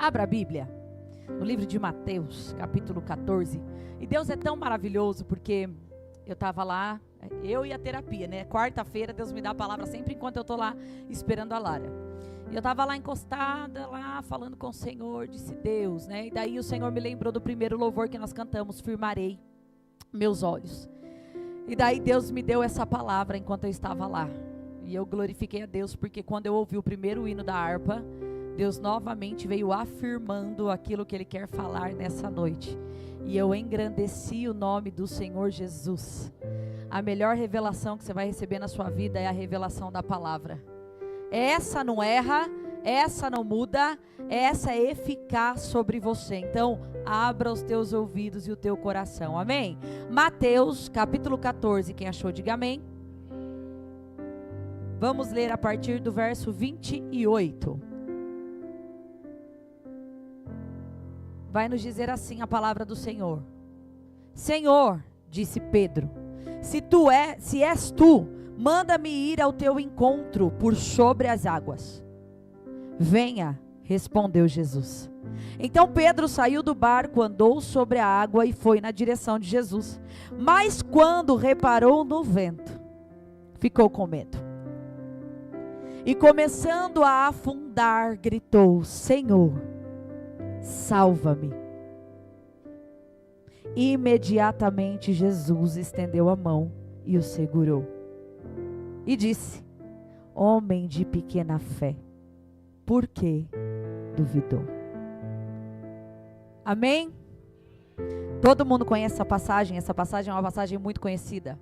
Abra a Bíblia, no livro de Mateus, capítulo 14. E Deus é tão maravilhoso, porque eu estava lá, eu e a terapia, né? Quarta-feira Deus me dá a palavra sempre enquanto eu estou lá esperando a Lara. E eu estava lá encostada, lá falando com o Senhor, disse Deus, né? E daí o Senhor me lembrou do primeiro louvor que nós cantamos, firmarei meus olhos. E daí Deus me deu essa palavra enquanto eu estava lá. E eu glorifiquei a Deus, porque quando eu ouvi o primeiro hino da harpa, Deus novamente veio afirmando aquilo que Ele quer falar nessa noite. E eu engrandeci o nome do Senhor Jesus. A melhor revelação que você vai receber na sua vida é a revelação da palavra. Essa não erra, essa não muda, essa é eficaz sobre você. Então, abra os teus ouvidos e o teu coração. Amém? Mateus, capítulo 14. Quem achou, diga amém. Vamos ler a partir do verso 28. Vai nos dizer assim a palavra do Senhor. Senhor, disse Pedro, se és tu, manda-me ir ao teu encontro por sobre as águas. Venha, respondeu Jesus. Então Pedro saiu do barco, andou sobre a água e foi na direção de Jesus. Mas quando reparou no vento, ficou com medo. E começando a afundar, gritou, Senhor, salva-me. Imediatamente Jesus estendeu a mão e o segurou. E disse, homem de pequena fé, por que duvidou? Amém? Todo mundo conhece essa passagem é uma passagem muito conhecida.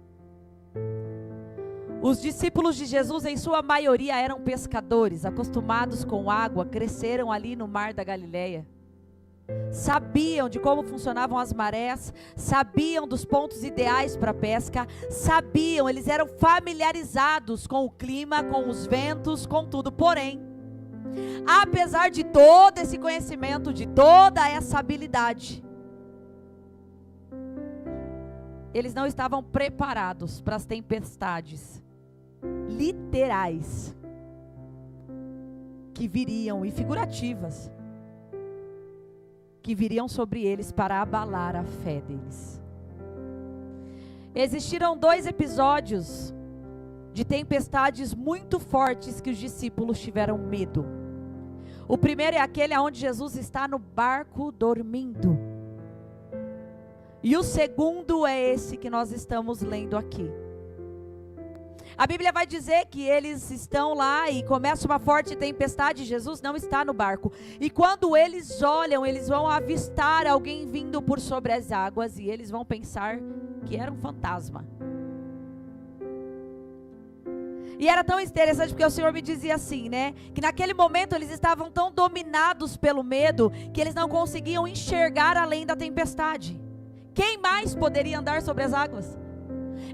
Os discípulos de Jesus, em sua maioria, eram pescadores, acostumados com água, cresceram ali no mar da Galileia. Sabiam de como funcionavam as marés, sabiam dos pontos ideais para a pesca, sabiam, eles eram familiarizados com o clima, com os ventos, com tudo. Porém, apesar de todo esse conhecimento, de toda essa habilidade, eles não estavam preparados para as tempestades literais que viriam e figurativas que viriam sobre eles para abalar a fé deles. Existiram 2 episódios de tempestades muito fortes que os discípulos tiveram medo. O primeiro é aquele onde Jesus está no barco dormindo. E o segundo é esse que nós estamos lendo aqui. A Bíblia vai dizer que eles estão lá e começa uma forte tempestade, Jesus não está no barco. E quando eles olham, eles vão avistar alguém vindo por sobre as águas e eles vão pensar que era um fantasma. E era tão interessante porque o Senhor me dizia assim, né? Que naquele momento eles estavam tão dominados pelo medo que eles não conseguiam enxergar além da tempestade. Quem mais poderia andar sobre as águas?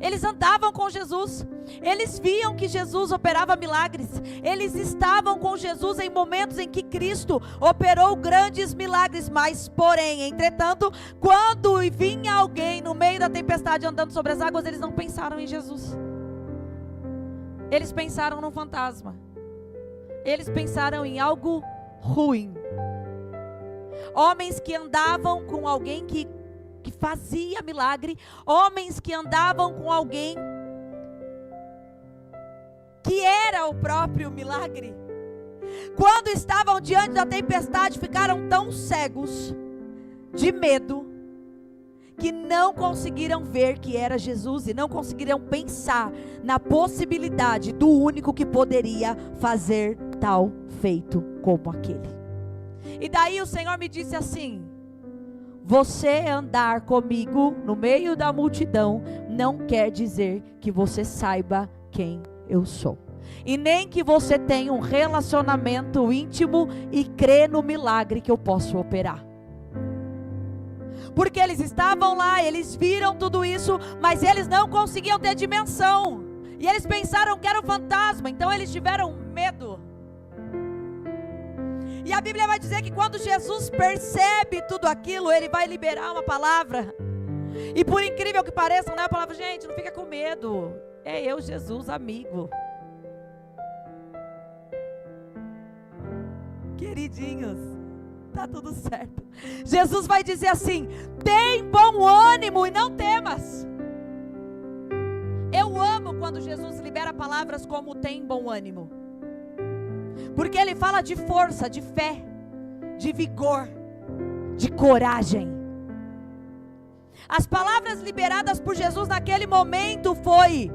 Eles andavam com Jesus, eles viam que Jesus operava milagres, eles estavam com Jesus em momentos em que Cristo operou grandes milagres, mas porém, entretanto, quando vinha alguém no meio da tempestade andando sobre as águas, eles não pensaram em Jesus, eles pensaram num fantasma, eles pensaram em algo ruim. Homens que andavam com alguém que fazia milagre, homens que andavam com alguém que era o próprio milagre, quando estavam diante da tempestade, ficaram tão cegos de medo, que não conseguiram ver que era Jesus, e não conseguiram pensar na possibilidade do único que poderia fazer tal feito como aquele. E daí o Senhor me disse assim, você andar comigo no meio da multidão não quer dizer que você saiba quem eu sou. E nem que você tenha um relacionamento íntimo e crê no milagre que eu posso operar. Porque eles estavam lá, eles viram tudo isso, mas eles não conseguiam ter dimensão. E eles pensaram que era um fantasma, então eles tiveram medo. E a Bíblia vai dizer que quando Jesus percebe tudo aquilo, Ele vai liberar uma palavra. E por incrível que pareça, não é a palavra, gente, não fica com medo. É eu, Jesus, amigo. Queridinhos, tá dar tudo certo. Jesus vai dizer assim: tem bom ânimo e não temas. Eu amo quando Jesus libera palavras como tem bom ânimo, porque Ele fala de força, de fé, de vigor, de coragem. As palavras liberadas por Jesus naquele momento foi: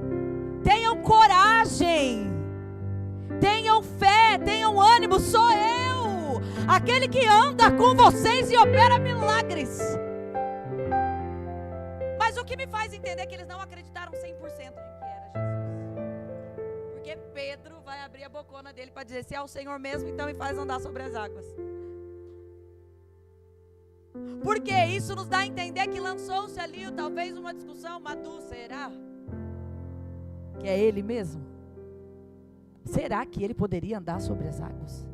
tenham coragem, tenham fé, tenham ânimo, sou eu, aquele que anda com vocês e opera milagres. Mas o que me faz entender é que eles não acreditaram 100% de que era Jesus. Porque Pedro vai abrir a bocona dele para dizer: se é o Senhor mesmo, então me faz andar sobre as águas. Porque isso nos dá a entender que lançou-se ali talvez uma discussão: Madu, será que é Ele mesmo? Será que Ele poderia andar sobre as águas?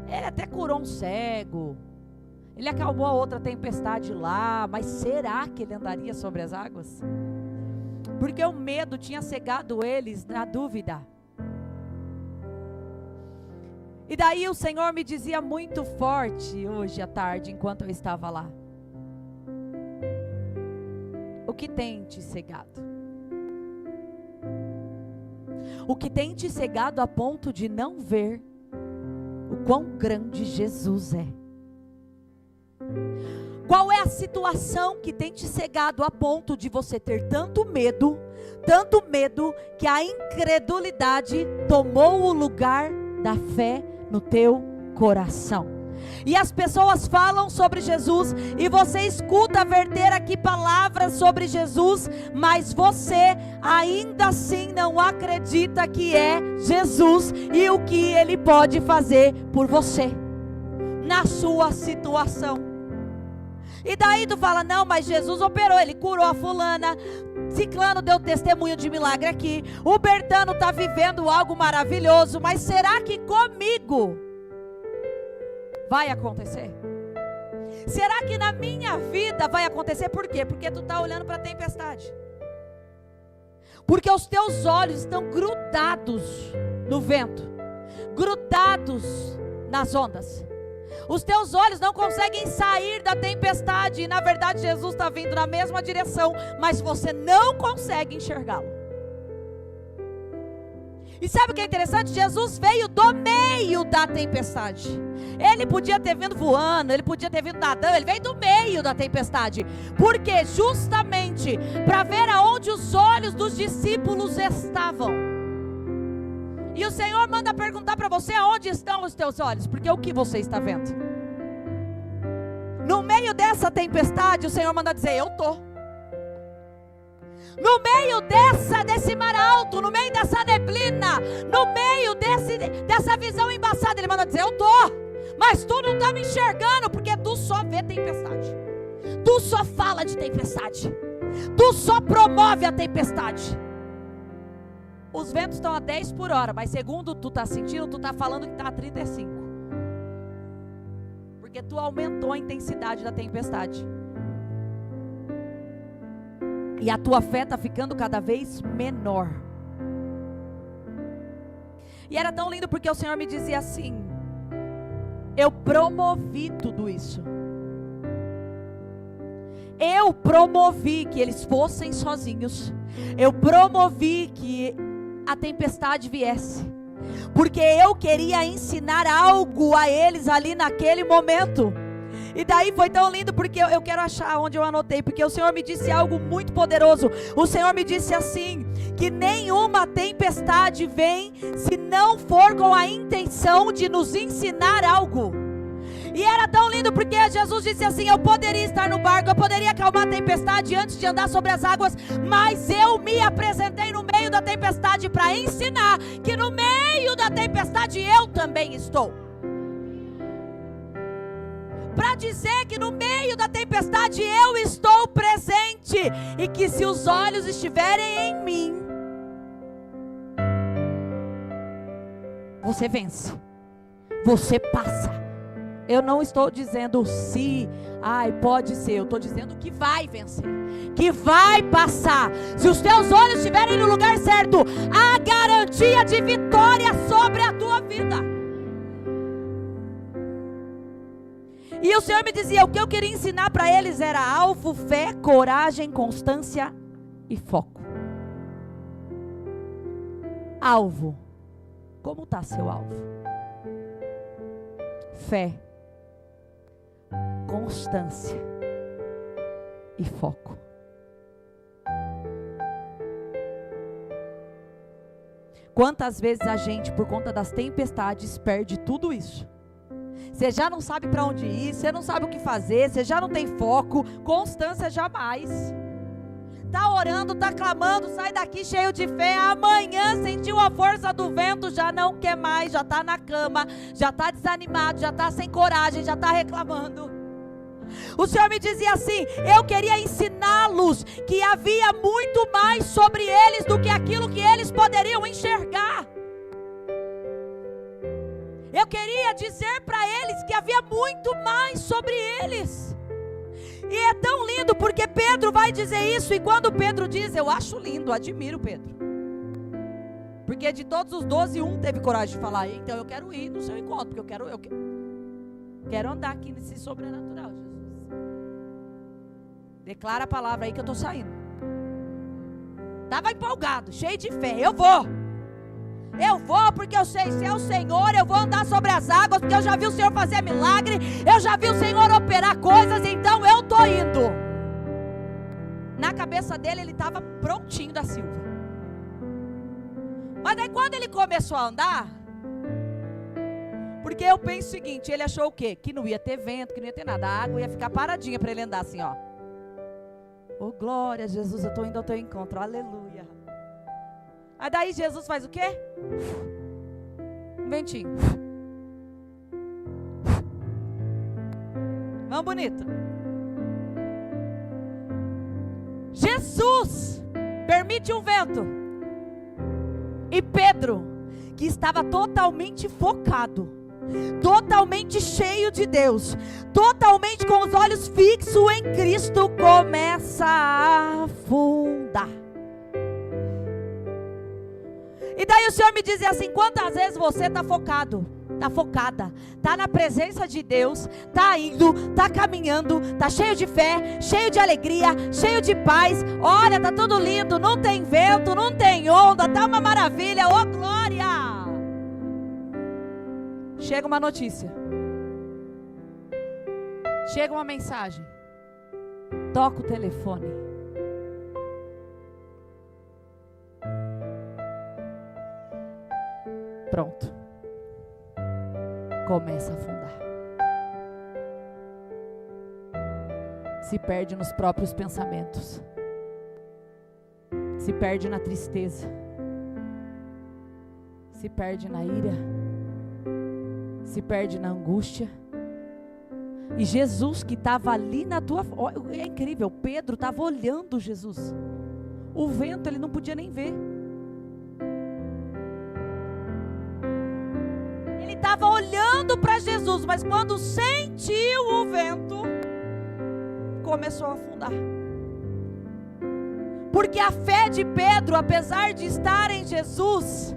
Ele até curou um cego, Ele acalmou a outra tempestade lá, mas será que Ele andaria sobre as águas? Porque o medo tinha cegado eles na dúvida. E daí o Senhor me dizia muito forte hoje à tarde, enquanto eu estava lá: o que tem te cegado? O que tem te cegado a ponto de não ver o quão grande Jesus é? Qual é a situação que tem te cegado a ponto de você ter tanto medo, que a incredulidade tomou o lugar da fé no teu coração? E as pessoas falam sobre Jesus, e você escuta verter aqui palavras sobre Jesus, mas você ainda assim não acredita que é Jesus e o que Ele pode fazer por você, na sua situação. E daí tu fala: não, mas Jesus operou, Ele curou a fulana, Ciclano deu testemunho de milagre aqui, o Bertano está vivendo algo maravilhoso, mas será que comigo vai acontecer? Será que na minha vida vai acontecer? Por quê? Porque tu está olhando para a tempestade, porque os teus olhos estão grudados no vento, grudados nas ondas. Os teus olhos não conseguem sair da tempestade, e na verdade Jesus está vindo na mesma direção, mas você não consegue enxergá-lo. E sabe o que é interessante? Jesus veio do meio da tempestade. Ele podia ter vindo voando, ele podia ter vindo nadando, ele veio do meio da tempestade. Porque justamente para ver aonde os olhos dos discípulos estavam. E o Senhor manda perguntar para você: aonde estão os teus olhos? Porque o que você está vendo? No meio dessa tempestade, o Senhor manda dizer: eu estou. No meio desse mar alto, no meio dessa neblina, no meio dessa visão embaçada, Ele manda dizer: eu estou. Mas tu não está me enxergando, porque tu só vê tempestade, tu só fala de tempestade, tu só promove a tempestade. Os ventos estão a 10 por hora, mas segundo tu está sentindo, tu está falando que está a 35. Porque tu aumentou a intensidade da tempestade. E a tua fé está ficando cada vez menor. E era tão lindo porque o Senhor me dizia assim: eu promovi tudo isso. Eu promovi que eles fossem sozinhos. Eu promovi que a tempestade viesse, porque eu queria ensinar algo a eles ali naquele momento. E daí foi tão lindo, porque eu quero achar onde eu anotei, porque o Senhor me disse algo muito poderoso. O Senhor me disse assim: que nenhuma tempestade vem se não for com a intenção de nos ensinar algo. E era tão lindo porque Jesus disse assim: eu poderia estar no barco, eu poderia acalmar a tempestade antes de andar sobre as águas, mas eu me apresentei no meio da tempestade para ensinar que no meio da tempestade eu também estou. Para dizer que no meio da tempestade eu estou presente, e que se os olhos estiverem em mim, você vence, você passa. Eu não estou dizendo se, pode ser, eu estou dizendo que vai vencer, que vai passar. Se os teus olhos estiverem no lugar certo, há garantia de vitória sobre a tua vida. E o Senhor me dizia, o que eu queria ensinar para eles era alvo, fé, coragem, constância e foco. Alvo. Como está seu alvo? Fé, constância e foco. Quantas vezes a gente, por conta das tempestades, perde tudo isso? Você já não sabe para onde ir, você não sabe o que fazer, você já não tem foco, constância jamais. Está orando, está clamando, sai daqui cheio de fé, amanhã sentiu a força do vento, já não quer mais, já está na cama, já está desanimado, já está sem coragem, já está reclamando. O Senhor me dizia assim, eu queria ensiná-los que havia muito mais sobre eles do que aquilo que eles poderiam enxergar. Eu queria dizer para eles que havia muito mais sobre eles. E é tão lindo porque Pedro vai dizer isso. E quando Pedro diz, eu acho lindo, admiro Pedro. Porque de todos os 12, um teve coragem de falar, então eu quero ir no seu encontro, porque eu quero andar aqui nesse sobrenatural, Jesus. Declara a palavra aí que eu estou saindo. Estava empolgado, cheio de fé, eu vou porque eu sei, se é o Senhor, eu vou andar sobre as águas, porque eu já vi o Senhor fazer milagre, eu já vi o Senhor operar coisas, então eu estou indo. Na cabeça dele, ele estava prontinho da Silva. Mas daí quando ele começou a andar, porque eu penso o seguinte, ele achou o quê? Que não ia ter vento, que não ia ter nada, a água ia ficar paradinha para ele andar assim, ó. Oh glória, Jesus, eu estou indo ao teu encontro, aleluia. Aí daí Jesus faz o quê? Um ventinho. Vamos bonito. Jesus permite um vento. E Pedro, que estava totalmente focado, totalmente cheio de Deus, totalmente com os olhos fixos em Cristo, começa a afundar. E daí o Senhor me diz assim, quantas vezes você está focado, está focada, está na presença de Deus, está indo, está caminhando, está cheio de fé, cheio de alegria, cheio de paz, olha, está tudo lindo, não tem vento, não tem onda, está uma maravilha, oh glória! Chega uma notícia, chega uma mensagem, toca o telefone. Pronto. Começa a afundar. Se perde nos próprios pensamentos. Se perde na tristeza. Se perde na ira. Se perde na angústia. E Jesus que estava ali na tua... É incrível, Pedro estava olhando Jesus. O vento ele não podia nem ver. Estava olhando para Jesus, mas quando sentiu o vento, começou a afundar. Porque a fé de Pedro, apesar de estar em Jesus,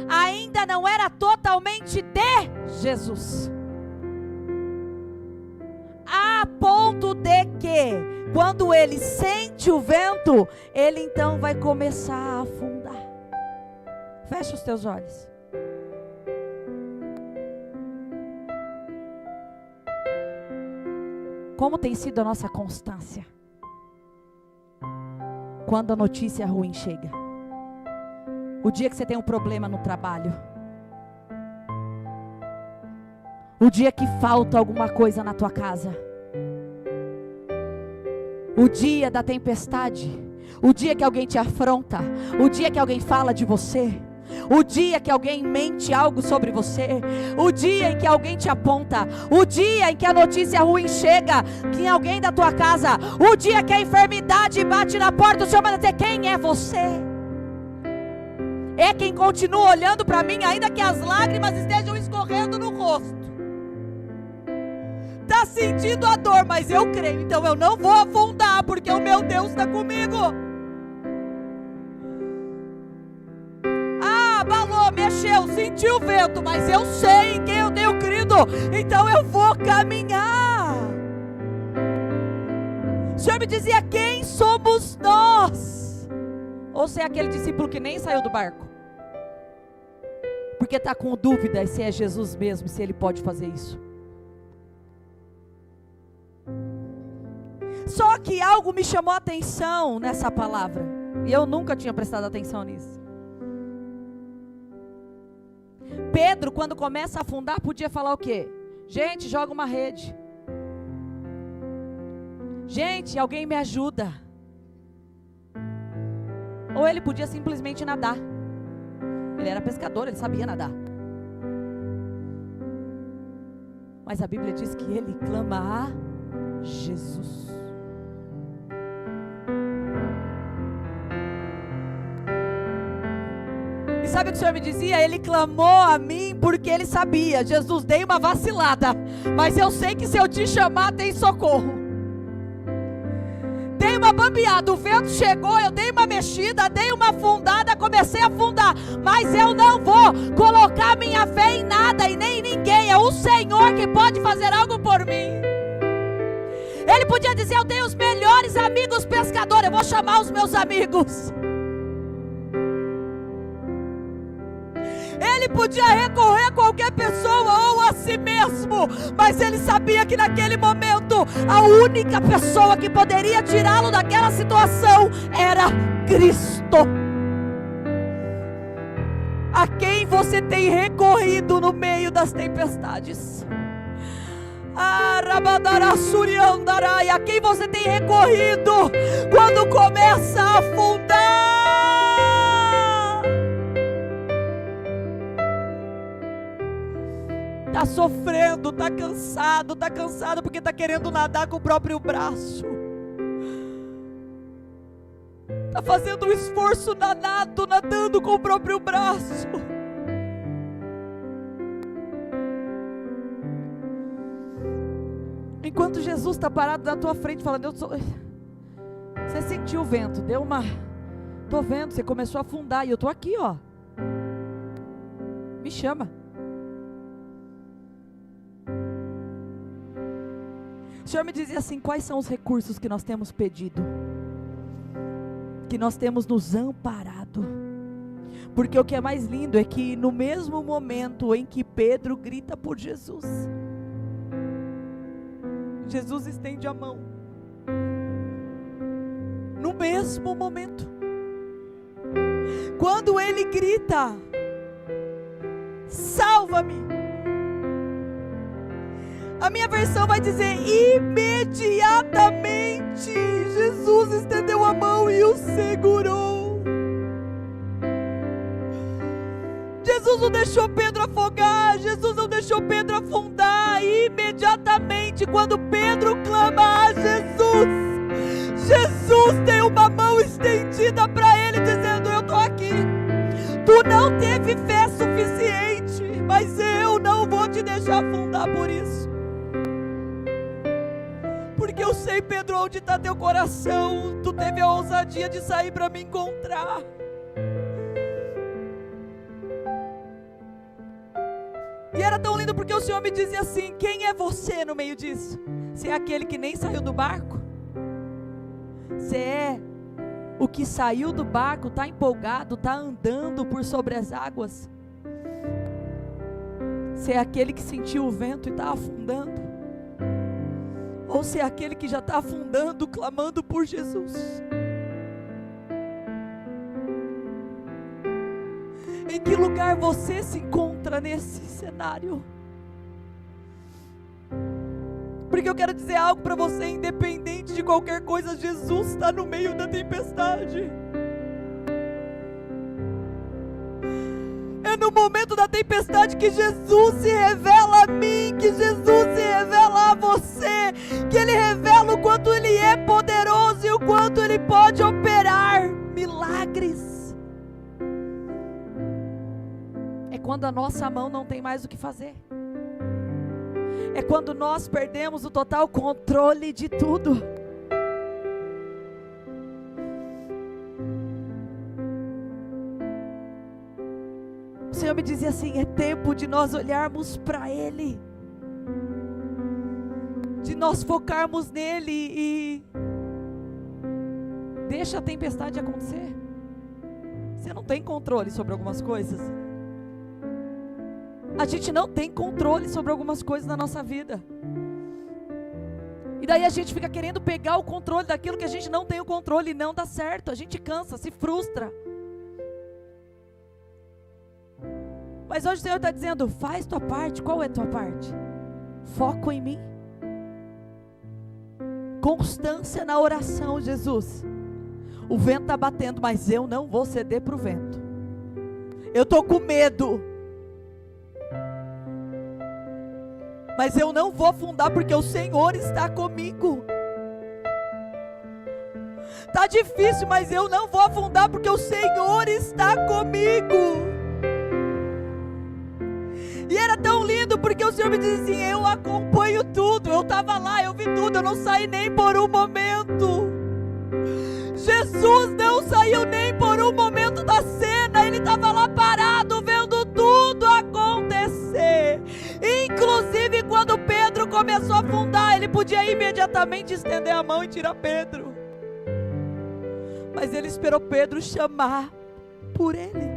ainda não era totalmente de Jesus. A ponto de que, quando ele sente o vento, ele então vai começar a afundar. Fecha os teus olhos. Como tem sido a nossa constância quando a notícia ruim chega? O dia que você tem um problema no trabalho, o dia que falta alguma coisa na tua casa, o dia da tempestade, o dia que alguém te afronta, o dia que alguém fala de você, o dia que alguém mente algo sobre você, o dia em que alguém te aponta, o dia em que a notícia ruim chega, que em alguém da tua casa, o dia que a enfermidade bate na porta, o Senhor vai dizer, quem é você? É quem continua olhando para mim, ainda que as lágrimas estejam escorrendo no rosto. Está sentindo a dor, mas eu creio, então eu não vou afundar, porque o meu Deus está comigo. Abalou, mexeu, senti o vento, mas eu sei em quem eu tenho crido indo, então eu vou caminhar. O Senhor me dizia: quem somos nós? Ou se é aquele discípulo que nem saiu do barco, porque está com dúvida se é Jesus mesmo, se Ele pode fazer isso. Só que algo me chamou a atenção nessa palavra, e eu nunca tinha prestado atenção nisso. Pedro, quando começa a afundar, podia falar o quê? Gente, joga uma rede. Gente, alguém me ajuda. Ou ele podia simplesmente nadar. Ele era pescador, ele sabia nadar. Mas a Bíblia diz que ele clama a Jesus. E sabe o que o Senhor me dizia? Ele clamou a mim porque ele sabia: Jesus, dei uma vacilada, mas eu sei que se eu te chamar tem socorro. Dei uma bambeada, o vento chegou, eu dei uma mexida, dei uma afundada, comecei a afundar, mas eu não vou colocar minha fé em nada e nem em ninguém. É o Senhor que pode fazer algo por mim. Ele podia dizer: eu tenho os melhores amigos pescadores, eu vou chamar os meus amigos. Ele podia recorrer a qualquer pessoa ou a si mesmo, mas ele sabia que naquele momento a única pessoa que poderia tirá-lo daquela situação era Cristo. A quem você tem recorrido no meio das tempestades? A quem você tem recorrido quando começa a afundar? Está sofrendo, está cansado porque está querendo nadar com o próprio braço. Está fazendo um esforço danado, nadando com o próprio braço. Enquanto Jesus está parado na tua frente falando: você sentiu o vento, deu uma... Estou vendo, você começou a afundar e eu estou aqui, ó. Me chama. O Senhor me dizia assim: quais são os recursos que nós temos pedido, que nós temos nos amparado? Porque o que é mais lindo é que no mesmo momento em que Pedro grita por Jesus, Jesus estende a mão. No mesmo momento, quando ele grita: salva-me, a minha versão vai dizer: imediatamente Jesus estendeu a mão e o segurou. Jesus não deixou Pedro afogar, Jesus não deixou Pedro afundar. Imediatamente, quando Pedro clama a Jesus, Jesus tem uma mão estendida para ele, dizendo: eu estou aqui. Tu não teve fé suficiente, mas eu não vou te deixar afundar por isso. Porque eu sei, Pedro, onde está teu coração. Tu teve a ousadia de sair para me encontrar. E era tão lindo porque o Senhor me dizia assim: quem é você no meio disso? Você é aquele que nem saiu do barco? Você é o que saiu do barco, está empolgado, está andando por sobre as águas? Você é aquele que sentiu o vento e está afundando? Ou se é aquele que já está afundando, clamando por Jesus? Em que lugar você se encontra nesse cenário? Porque eu quero dizer algo para você: independente de qualquer coisa, Jesus está no meio da tempestade. É no momento da tempestade que Jesus se revela a mim, que Jesus se revela a você, que Ele revela o quanto Ele é poderoso e o quanto Ele pode operar milagres. É quando a nossa mão não tem mais o que fazer. É quando nós perdemos o total controle de tudo. O Senhor me dizia assim: é tempo de nós olharmos para Ele. de nós focarmos nele e deixa a tempestade acontecer. Você não tem controle sobre algumas coisas. A gente não tem controle sobre algumas coisas na nossa vida. E daí a gente fica querendo pegar o controle daquilo que a gente não tem o controle e não dá certo. A gente cansa, se frustra. Mas hoje o Senhor está dizendo, faz tua parte. Qual é a tua parte? Foco em mim. Constância na oração, Jesus. O vento está batendo, mas eu não vou ceder para o vento. Eu estou com medo. Mas eu não vou afundar porque o Senhor está comigo. Está difícil, mas eu não vou afundar porque o Senhor está comigo. E era tão lindo porque o Senhor me dizia assim, eu acompanho tudo. Eu estava lá, eu vi tudo, eu não saí nem por um momento. Jesus não saiu nem por um momento da cena. Ele estava lá parado, vendo tudo acontecer. Inclusive quando Pedro começou a afundar, ele podia imediatamente estender a mão e tirar Pedro. Mas ele esperou Pedro chamar por ele.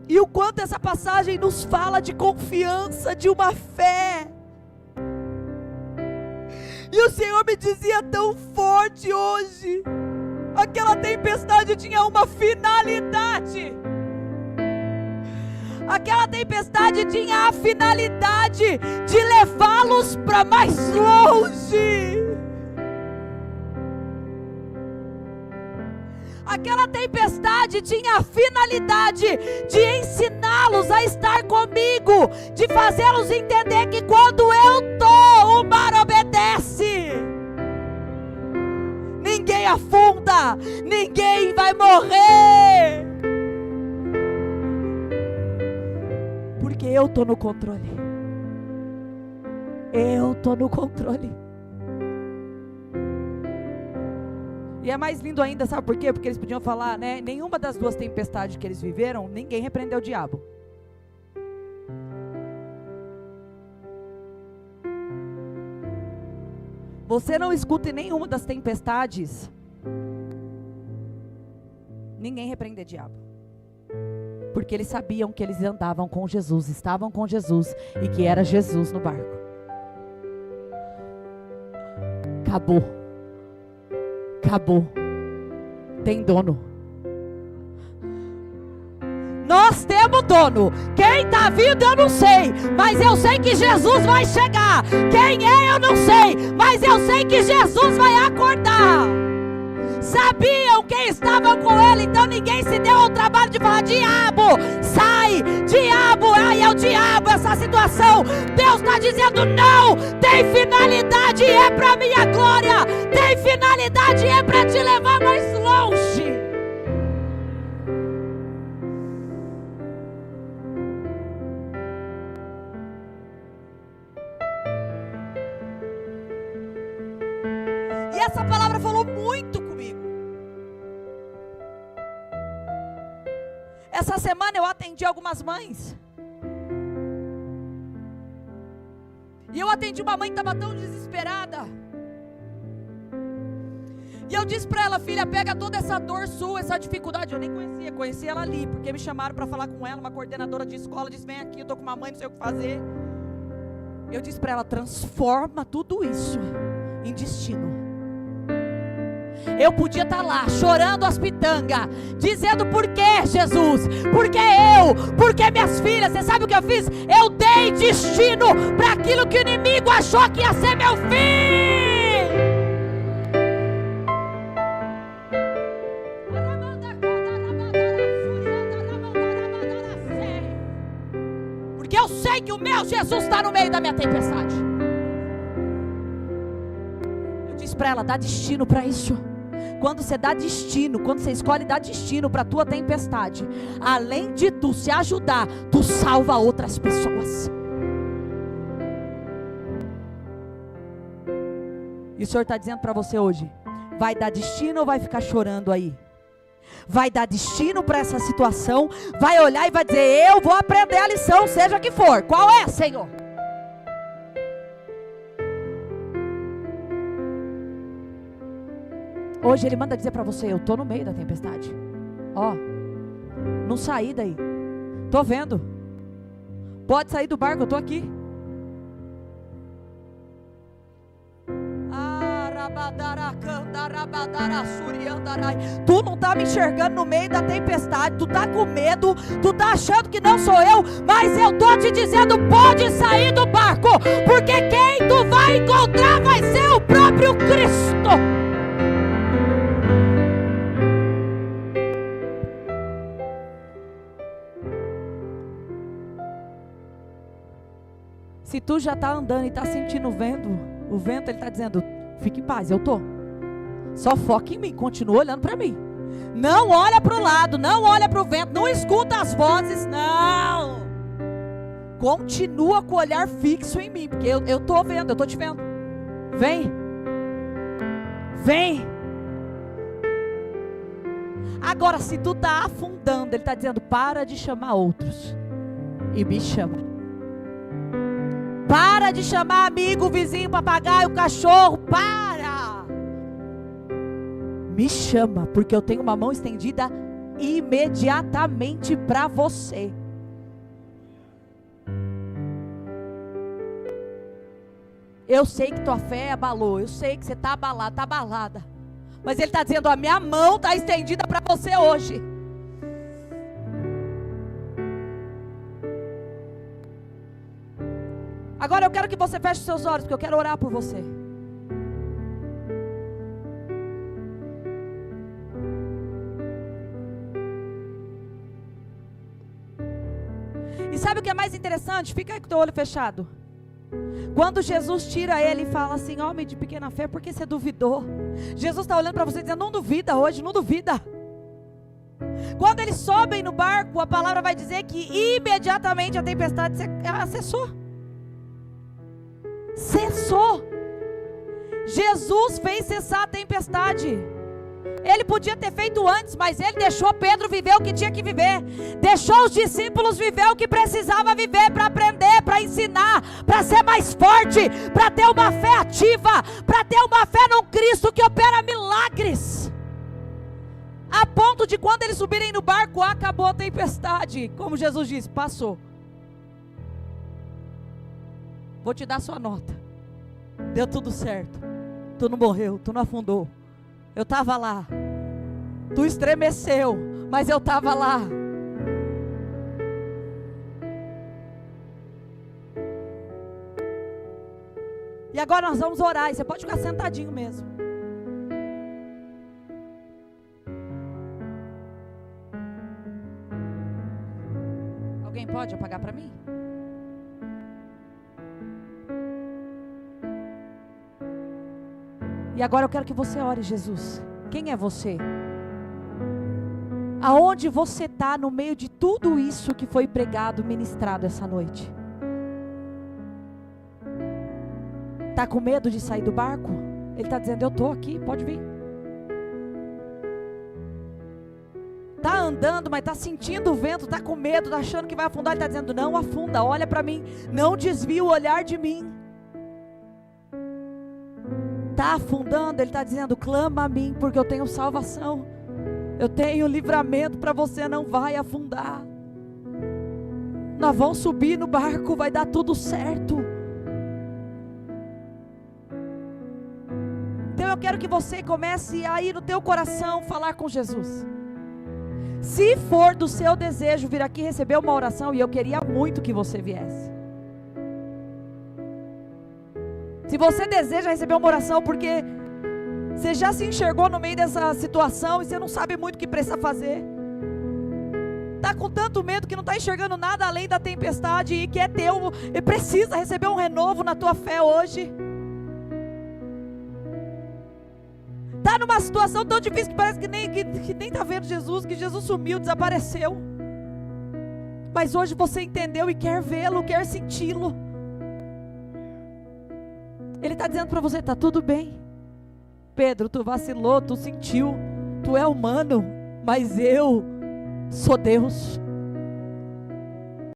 E o quanto essa passagem nos fala de confiança, de uma fé. E o Senhor me dizia tão forte hoje, aquela tempestade tinha uma finalidade. Aquela tempestade tinha a finalidade de levá-los para mais longe. Aquela tempestade tinha a finalidade de ensiná-los a estar comigo, de fazê-los entender que quando eu estou, o mar obedece. Ninguém afunda, ninguém vai morrer, porque eu estou no controle. Eu estou no controle. E é mais lindo ainda, sabe por quê? Porque eles podiam falar, né? Nenhuma das duas tempestades que eles viveram, ninguém repreendeu o diabo. Você não escuta em nenhuma das tempestades ninguém repreender o diabo. Porque eles sabiam que eles andavam com Jesus, estavam com Jesus e que era Jesus no barco. Acabou. Acabou. Tem dono. Nós temos dono. Quem está vindo eu não sei, mas eu sei que Jesus vai chegar. Quem é eu não sei, mas eu sei que Jesus vai acordar. Sabiam quem estava com ele, então ninguém se deu ao trabalho de falar, diabo, sai, diabo, ai é o diabo essa situação. Deus está dizendo, não, tem finalidade, é para minha glória, tem finalidade, é para te levar mais longe. E essa palavra falou muito comigo. Essa semana eu atendi algumas mães. E eu atendi uma mãe que estava tão desesperada. E eu disse para ela, filha, pega toda essa dor sua, essa dificuldade. Eu nem conheci ela ali, porque me chamaram para falar com ela, uma coordenadora de escola, disse, vem aqui, eu estou com uma mãe, não sei o que fazer. Eu disse para ela, transforma tudo isso em destino. Eu podia estar lá, chorando as pitangas, dizendo, por que Jesus? Por que eu? Por que minhas filhas? Você sabe o que eu fiz? Eu dei destino para aquilo que o inimigo achou que ia ser meu fim. Porque eu sei que o meu Jesus está no meio da minha tempestade. Eu disse para ela, dá destino para isso. Quando você dá destino, quando você escolhe dar destino para a tua tempestade, além de tu se ajudar, tu salva outras pessoas. E o Senhor está dizendo para você hoje, vai dar destino ou vai ficar chorando aí? Vai dar destino para essa situação, vai olhar e vai dizer, eu vou aprender a lição, seja que for. Qual é, Senhor? Hoje Ele manda dizer para você: eu estou no meio da tempestade. Ó, não saí daí. Estou vendo. Pode sair do barco, eu estou aqui. Tu não está me enxergando no meio da tempestade. Tu está com medo. Tu está achando que não sou eu. Mas eu estou te dizendo: pode sair do barco. Porque quem tu vai encontrar vai ser o próprio Cristo. Se tu já está andando e está sentindo o vento ele está dizendo: fique em paz, eu estou. Só foca em mim, continua olhando para mim. Não olha para o lado, não olha para o vento, não escuta as vozes, não. Continua com o olhar fixo em mim, porque eu estou vendo, eu estou te vendo. Vem. Vem. Agora, se tu está afundando, ele está dizendo: para de chamar outros e me chama. Para de chamar amigo, vizinho, papagaio, cachorro. Para. Me chama, porque eu tenho uma mão estendida imediatamente para você. Eu sei que tua fé abalou. Eu sei que você está abalado, está abalada. Mas Ele está dizendo: a minha mão está estendida para você hoje. Agora eu quero que você feche seus olhos, porque eu quero orar por você. E sabe o que é mais interessante? Fica aí com o teu olho fechado. Quando Jesus tira ele e fala assim: homem de pequena fé, por que você duvidou? Jesus está olhando para você dizendo: não duvida hoje, não duvida. Quando eles sobem no barco, a palavra vai dizer que imediatamente a tempestade cessou. Cessou. Jesus fez cessar a tempestade. Ele podia ter feito antes, mas Ele deixou Pedro viver o que tinha que viver. Deixou os discípulos viver o que precisava viver, para aprender, para ensinar, para ser mais forte, para ter uma fé ativa, para ter uma fé num Cristo que opera milagres. A ponto de quando eles subirem no barco, acabou a tempestade. Como Jesus disse, passou. Vou te dar sua nota. Deu tudo certo. Tu não morreu, tu não afundou. Eu estava lá. Tu estremeceu, mas eu estava lá. E agora nós vamos orar. E você pode ficar sentadinho mesmo. Alguém pode apagar para mim? E agora eu quero que você ore: Jesus, quem é você? Aonde você está no meio de tudo isso que foi pregado, ministrado essa noite? Está com medo de sair do barco? Ele está dizendo: eu estou aqui, pode vir. Está andando, mas está sentindo o vento, está com medo, está achando que vai afundar. Ele está dizendo: não afunda, olha para mim, não desvia o olhar de mim. Está afundando, Ele está dizendo: clama a mim, porque eu tenho salvação, eu tenho livramento para você, não vai afundar. Nós vamos subir no barco, vai dar tudo certo. Então eu quero que você comece a ir no teu coração falar com Jesus. Se for do seu desejo vir aqui receber uma oração, e eu queria muito que você viesse. Se você deseja receber uma oração porque você já se enxergou no meio dessa situação e você não sabe muito o que precisa fazer, está com tanto medo que não está enxergando nada além da tempestade e quer ter e precisa receber um renovo na tua fé hoje, está numa situação tão difícil que parece que nem está vendo Jesus, que Jesus sumiu, desapareceu, mas hoje você entendeu e quer vê-lo, quer senti-lo. Ele está dizendo para você: está tudo bem. Pedro, tu vacilou, tu sentiu, tu é humano, mas eu sou Deus.